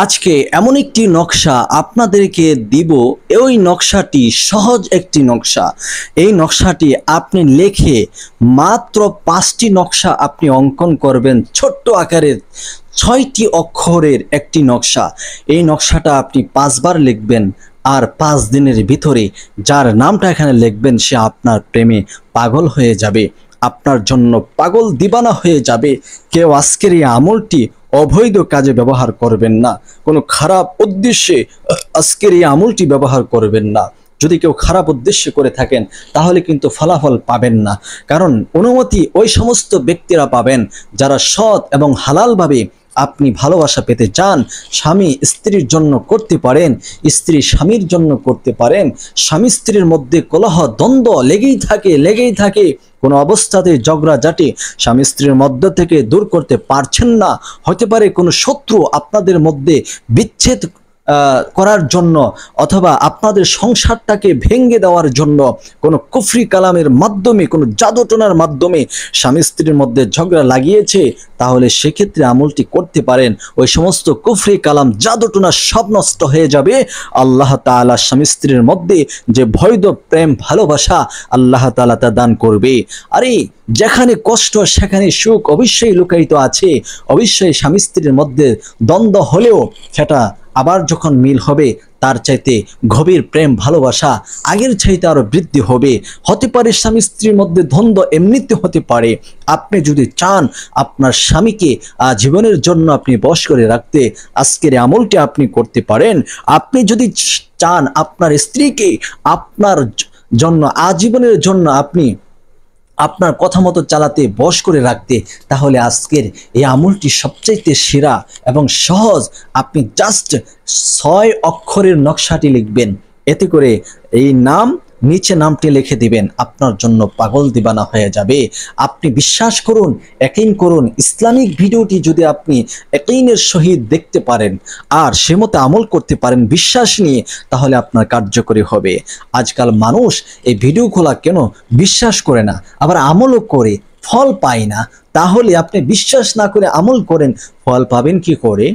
আজকে এমন একটি নকশা আপনাদেরকে দিব। ওই নকশাটি সহজ একটি নকশা। এই নকশাটি আপনি লিখে মাত্র 5টি নকশা আপনি অঙ্কন করবেন, ছোট্ট আকারের 6টি অক্ষরের একটি নকশা। এই নকশাটা আপনি 5বার লিখবেন, আর 5 দিনের ভিতরে যার নামটা এখানে লিখবেন সে আপনার প্রেমে পাগল হয়ে যাবে, আপনার জন্য পাগল দিবানা হয়ে যাবে। কেউ আজকের এই আমলটি অবৈধ কাজে ব্যবহার করবেন না, কোনো খারাপ উদ্দেশ্যে আজকের এই আমলটি ব্যবহার করবেন না। যদি কেউ খারাপ উদ্দেশ্যে করে থাকেন তাহলে কিন্তু ফলাফল পাবেন না, কারণ অনুমতি ওই সমস্ত ব্যক্তিরা পাবেন যারা সৎ এবং হালালভাবে আপনি ভালোবাসা পেতে চান। স্বামী স্ত্রীর জন্য করতে পারেন, স্ত্রী স্বামীর জন্য করতে পারেন। স্বামী স্ত্রীর মধ্যে কলহ দ্বন্দ্ব লেগেই থাকে, কোনো অবস্থাতে ঝগড়াঝাটি স্বামী স্ত্রীর মধ্য থেকে দূর করতে পারছেন না। হতে পারে কোনো শত্রু আপনাদের মধ্যে বিচ্ছেদ করার জন্য, অথবা আপনাদের সংসারটাকে ভেঙে দেওয়ার জন্য কোনো কুফরি কালামের মাধ্যমে, কোনো জাদুটনার মাধ্যমে স্বামী স্ত্রীর মধ্যে ঝগড়া লাগিয়েছে, তাহলে সেক্ষেত্রে আমলটি করতে পারেন। ওই সমস্ত কুফরি কালাম জাদুটনা সব নষ্ট হয়ে যাবে। আল্লাহ তাআলা স্বামী স্ত্রীর মধ্যে যে বৈধ প্রেম ভালোবাসা আল্লাহ তাআলা তা দান করবে। আরে যেখানে কষ্ট সেখানে সুখ অবশ্যই লুকায়িত আছে। অবশ্যই স্বামী স্ত্রীর মধ্যে দ্বন্দ্ব হলেও সেটা আবার যখন মিল হবে তার চাইতে গভীর প্রেম ভালোবাসা আগের চাইতে আরো বৃদ্ধি হবে। হতে পারে স্বামী স্ত্রীর মধ্যে দ্বন্দ্ব এমনিতে হতে পারে। আপনি যদি চান আপনার স্বামীকে জীবনের জন্য আপনি বশ করে রাখতে, আজকের আমলটি আপনি করতে পারেন। আপনি যদি চান আপনার স্ত্রীকে আপনার জন্য আজীবনের জন্য আপনি আপনার কথা মতো চালাতে বশ করে রাখতে, তাহলে আজকের এই আমলটি সবচাইতে সেরা এবং সহজ। আপনি জাস্ট 6 অক্ষরের নকশাটি লিখবেন, এতে করে এই নাম নিচে নামটি লিখে দিবেন, আপনার জন্য পাগল দিবানা হয়ে যাবে। আপনি বিশ্বাস করুন, ইয়াকিন করুন। ইসলামিক ভিডিওটি যদি আপনি ইয়াকিনের সহিত দেখতে পারেন আর সে মতো আমল করতে পারেন বিশ্বাস নিয়ে, তাহলে আপনার কার্যকরী হবে। আজকাল মানুষ এই ভিডিওগুলো কেন বিশ্বাস করে না, আবার আমলও করে ফল পায় না। তাহলে আপনি বিশ্বাস না করে আমল করেন, ফল পাবেন কি করে?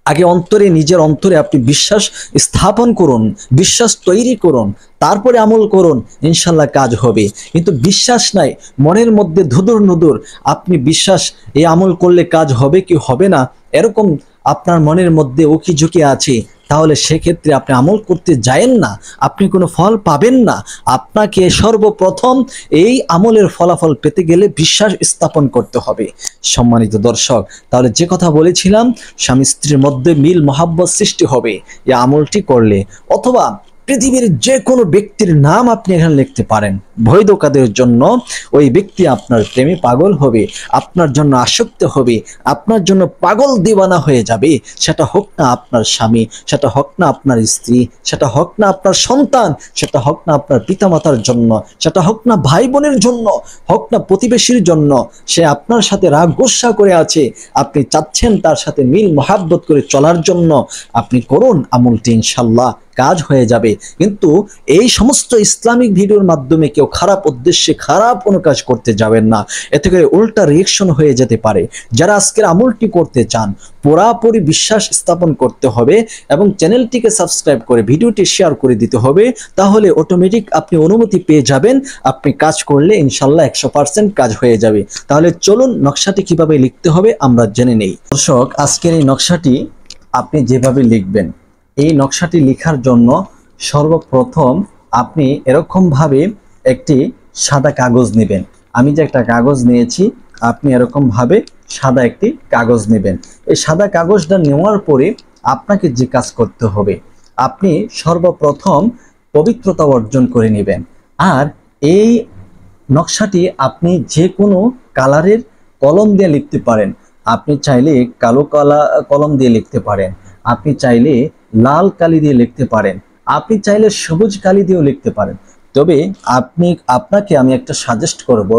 আগে অন্তরে, নিজের অন্তরে আপনি বিশ্বাস স্থাপন করুন, বিশ্বাস তৈরি করুন, তারপরে আমল করুন, ইনশাল্লাহ কাজ হবে। কিন্তু বিশ্বাস নাই, মনের মধ্যে ধুদুর নুদুর, আপনি বিশ্বাস এই আমল করলে কাজ হবে কি হবে না এরকম আপনার মনের মধ্যে উকি ঝুঁকি আছে, তাহলে সেক্ষেত্রে আপনি আমল করতে যায়েন না, আপনি কোনো ফল পাবেন না। আপনাকে সর্বপ্রথম এই আমলের ফলাফল পেতে গেলে বিশ্বাস স্থাপন করতে হবে। সম্মানিত দর্শক, তাহলে যে কথা বলেছিলাম, স্বামী স্ত্রীর মধ্যে মিল মহাব্বত সৃষ্টি হবে এই আমলটি করলে। অথবা পৃথিবীর যে কোনো ব্যক্তির নাম আপনি এখানে লিখতে পারেন, বৈধ কাজের জন্য ওই ব্যক্তি আপনার প্রেমে পাগল হবে, আপনার জন্য আসক্ত হবে, আপনার জন্য পাগল দিওয়ানা হয়ে যাবে। সেটা হোক না আপনার স্বামী, সেটা হোক না আপনার স্ত্রী, সেটা হোক না আপনার সন্তান, সেটা হোক না আপনার পিতামাতার জন্য, সেটা হোক না ভাই বোনের জন্য, হোক না প্রতিবেশীর জন্য। সে আপনার সাথে রাগ গোসা করে আছে, আপনি চাচ্ছেন তার সাথে মিল মহাব্বত করে চলার জন্য, আপনি করুন আমলটি, ইনশাল্লাহ কাজ হয়ে যাবে। কিন্তু এই সমস্ত ইসলামিক ভিডিওর মাধ্যমে কেউ খারাপ উদ্দেশ্যে খারাপ কোনো কাজ করতে যাবেন না, এতে করে উল্টা রিয়েকশন হয়ে যেতে পারে। যারা আজকের আমলটি করতে চান, পুরাপুরি বিশ্বাস স্থাপন করতে হবে এবং চ্যানেলটিকে সাবস্ক্রাইব করে ভিডিওটি শেয়ার করে দিতে হবে, তাহলে অটোমেটিক আপনি অনুমতি পেয়ে যাবেন। আপনি কাজ করলে ইনশাল্লাহ 100% কাজ হয়ে যাবে। তাহলে চলুন নকশাটি কিভাবে লিখতে হবে আমরা জেনে নেই। দর্শক, আজকের এই নকশাটি আপনি যেভাবে লিখবেন, এই নকশাটি লেখার জন্য সর্বপ্রথম আপনি এরকমভাবে একটি সাদা কাগজ নেবেন। আমি যে একটা কাগজ নিয়েছি, আপনি এরকমভাবে সাদা একটি কাগজ নেবেন। এই সাদা কাগজটা নেওয়ার পরে আপনাকে যে কাজ করতে হবে, আপনি সর্বপ্রথম পবিত্রতা অর্জন করে নেবেন। আর এই নকশাটি আপনি যে কোনো কালারের কলম দিয়ে লিখতে পারেন। আপনি চাইলে কালো কলম দিয়ে লিখতে পারেন, আপনি চাইলে লাল কালি দিয়ে লিখতে পারেন, আপনি চাইলে সবুজ কালি দিয়েও লিখতে পারেন। তবে আপনাকে আমি একটা সাজেস্ট করব,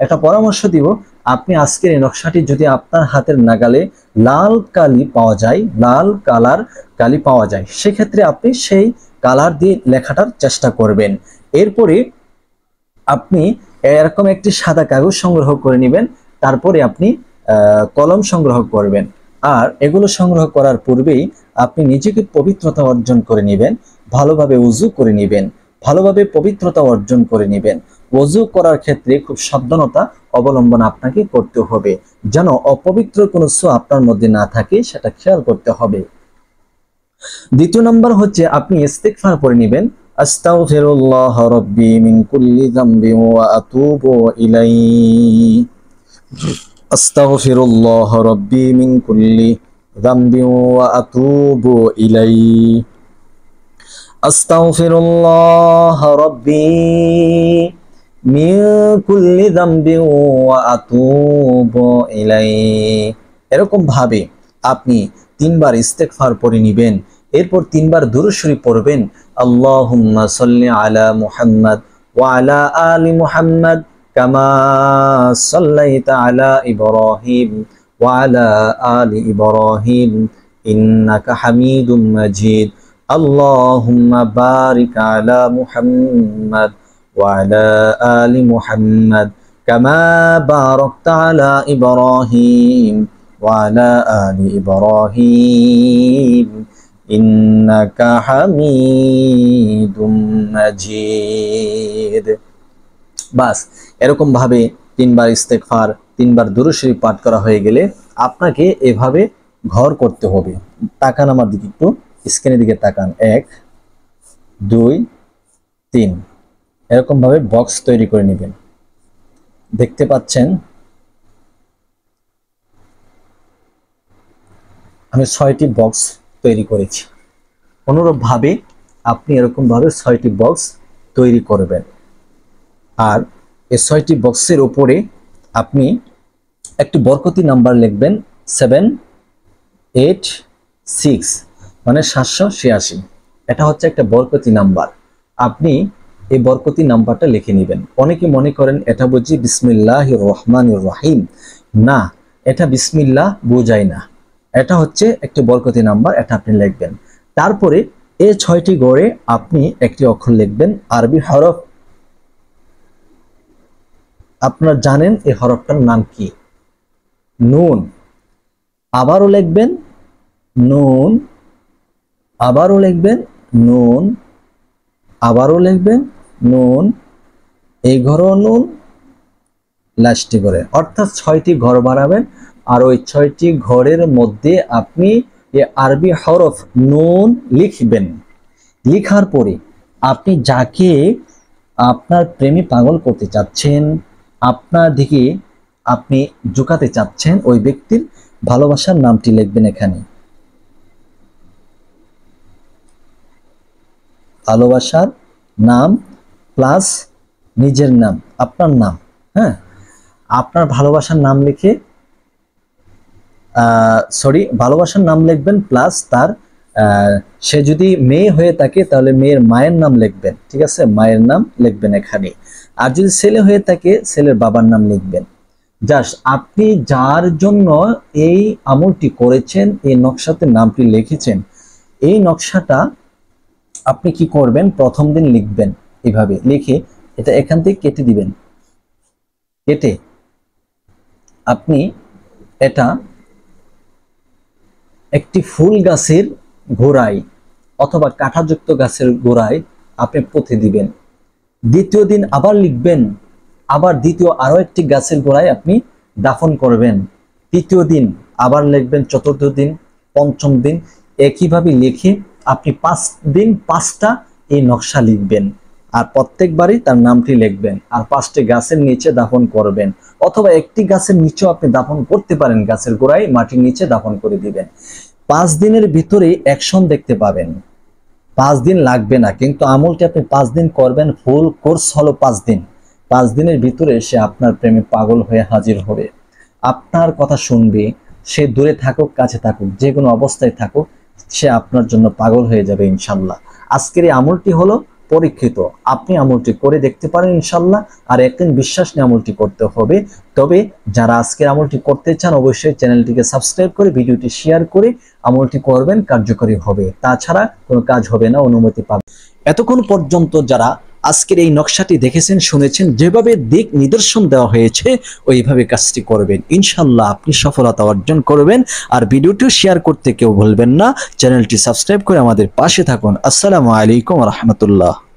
একটা পরামর্শ দিব। আপনি আজকের এই নকশাটি যদি আপনার হাতের নাগালে লাল কালি পাওয়া যায়, লাল কালার কালি পাওয়া যায়, সেক্ষেত্রে আপনি সেই কালার দিয়ে লেখাটার চেষ্টা করবেন। এরপরে আপনি এরকম একটি সাদা কাগজ সংগ্রহ করে নেবেন, তারপরে আপনি কলম সংগ্রহ করবেন। আর এগুলো সংগ্রহ করার পূর্বেই আপনি নিজেকে পবিত্রতা অর্জন করে নেবেন, ভালোভাবে উযু করে নেবেন, ভালোভাবে পবিত্রতা অর্জন করে নেবেন। ওযু করার ক্ষেত্রে খুব সাবধানতা অবলম্বন আপনাকে করতে হবে, যেন অপবিত্র কোনো ছোঁয়া আপনার মধ্যে না থাকে, সেটা খেয়াল করতে হবে। দ্বিতীয় নাম্বার হচ্ছে আপনি ইস্তিগফার পড়ে নেবেন, আস্তাগফিরুল্লাহ রাব্বি মিন কুল্লি যামবি ওয়া আতুবু ইলাইহি, আস্তাগফিরুল্লাহ রাব্বি মিন কুল্লি যামবি ওয়া আতুবু ইলাইহি, আস্তাগফিরুল্লাহ রাব্বি মিন কুল্লি যামবি ওয়া আতুবু ইলাইহি। এরকম ভাবে আপনি 3 বার ইস্তিগফার পড়ে নেবেন, এরপর 3 বার দুরূদ শরীফ পড়বেন, আল্লাহুম্মা সাল্লি আলা মুহাম্মাদ ওয়া আলা আলি মুহাম্মাদ কামা সাল্লাইতা আলা ইব্রাহিম ওয়া আলা আলি ইব্রাহিম ইন্নাকা হামিদুম মাজিদ, আল্লাহুম্মা বারিক আলা মুহাম্মাদ ওয়া আলা আলি মুহাম্মাদ কামা বারাকতা আলা ইব্রাহিম ওয়া আলা আলি ইব্রাহিম ইন্নাকা হামিদুম মাজিদ। বাস এরকম ভাবে 3 বার ইস্তেগফার, 3 বার দুরূদ শরীফ পাঠ করা হয়ে গেলে আপনাকে এভাবে ঘর করতে হবে। তাকান আমার দিকে, একটু স্ক্রিনের দিকে তাকান। 1 2 3 এরকম ভাবে বক্স তৈরি করে নেবেন। দেখতে পাচ্ছেন আমি 6টি বক্স তৈরি করেছি। অনুরূপভাবে আপনি এরকম ভাবে 6টি বক্স তৈরি করবেন। আর এই 6টি বক্সের উপরে আপনি একটি বরকতি নাম্বার লিখবেন 786, মানে 786। এটা হচ্ছে একটা বরকতি নাম্বার। আপনি এই বরকতি নাম্বারটা লিখে নেবেন। অনেকে মনে করেন এটা বুঝি বিসমিল্লাহির রহমানির রহিম, না, এটা বিসমিল্লাহ বোঝায় না, এটা হচ্ছে একটি বরকতি নাম্বার, এটা আপনি লিখবেন। তারপরে এই 6টি ঘরে আপনি একটি অক্ষর লিখবেন, আরবি হরফ। আপনারা জানেন এই হরফটার নাম কি? নুন। আবারও লিখবেন নুন, আবারও লিখবেন নুন, আবারও লিখবেন নুন, এই ঘরও নুন, লাস্টে ঘরে, অর্থাৎ 6টি ঘর বানাবেন। আর ওই 6টি ঘরের মধ্যে আপনি এই আরবি হরফ নুন লিখবেন। লিখার পরে আপনি যাকে আপনার প্রেমে পাগল করতে চাচ্ছেন, আপনার দিকে আপনি ঝুঁকাতে চাচ্ছেন, ওই ব্যক্তির ভালোবাসার নামটি লিখবেন এখানে। ভালোবাসার নাম প্লাস নিজের নাম, আপনার নাম। হ্যাঁ, আপনার ভালোবাসার নাম লিখে ভালোবাসার নাম লিখবেন প্লাস তার সে যদি মেয়ে হয়ে থাকে তাহলে মেয়ের মায়ের নাম লিখবেন। ঠিক আছে, মায়ের নাম লিখবেন এখানে। আর যদি ছেলে হয়ে থাকে ছেলের বাবার নাম লিখবেন। জাস্ট আপনি যার জন্য এই আমলটি করেছেন, এই নকশাতে নামটি লিখেছেন, এই নকশাটা আপনি কি করবেন, প্রথম দিন লিখবেন এইভাবে লিখে এটা এখান থেকে কেটে দিবেন। কেটে আপনি এটা একটি ফুল গাছের গোড়ায় অথবা কাঁটাযুক্ত গাছের গোড়ায় আপনি পুঁতে দিবেন। দ্বিতীয় দিন আবার লিখবেন, আবার দ্বিতীয় আরো একটি গাছের গোড়ায় আপনি দাফন করবেন। তৃতীয় দিন আবার লিখবেন, চতুর্থ দিন, পঞ্চম দিন, একইভাবে লিখে আপনি 5 দিন 5টা এই নকশা লিখবেন। আর প্রত্যেকবারই তার নামটি লিখবেন। আর 5টি গাছের নিচে দাফন করবেন, অথবা একটি গাছের নিচেও আপনি দাফন করতে পারেন, গাছের গোড়ায় মাটির নিচে দাফন করে দিবেন। 5 দিনের ভিতরে অ্যাকশন দেখতে পাবেন। 5 দিন লাগবে না, কিন্তু আমলটি আপনি 5 দিন করবেন। ফুল কোর্স হলো 5 দিন। 5 দিনের ভিতরে সে আপনার প্রেমে পাগল হয়ে হাজির হবে, আপনার কথা শুনবে। সে দূরে থাকুক কাছে থাকুক, যে কোনো অবস্থায় থাকুক, সে আপনার জন্য পাগল হয়ে যাবে ইনশাল্লাহ। আজকের এই আমলটি হলো পরীক্ষিত, আপনি আমলটি করে দেখতে পারেন ইনশাল্লাহ। আর একদিন বিশ্বাস নিয়ে আমলটি করতে হবে। তবে যারা আজকের আমলটি করতে চান অবশ্যই চ্যানেলটিকে সাবস্ক্রাইব করে ভিডিওটি শেয়ার করে আমলটি করবেন, কার্যকরী হবে। তাছাড়া কোনো কাজ হবে না, অনুমতি পাবে। এতক্ষণ পর্যন্ত যারা আজকের এই নকশাটি দেখেছেন, শুনেছেন, যেভাবে দিক নিদর্শন দেওয়া হয়েছে ওইভাবে কাজটি করবেন, ইনশাল্লাহ আপনি সফলতা অর্জন করবেন। আর ভিডিওটি শেয়ার করতে কেউ ভুলবেন না, চ্যানেলটি সাবস্ক্রাইব করে আমাদের পাশে থাকুন। আসসালামু আলাইকুম ওয়া রাহমাতুল্লাহ।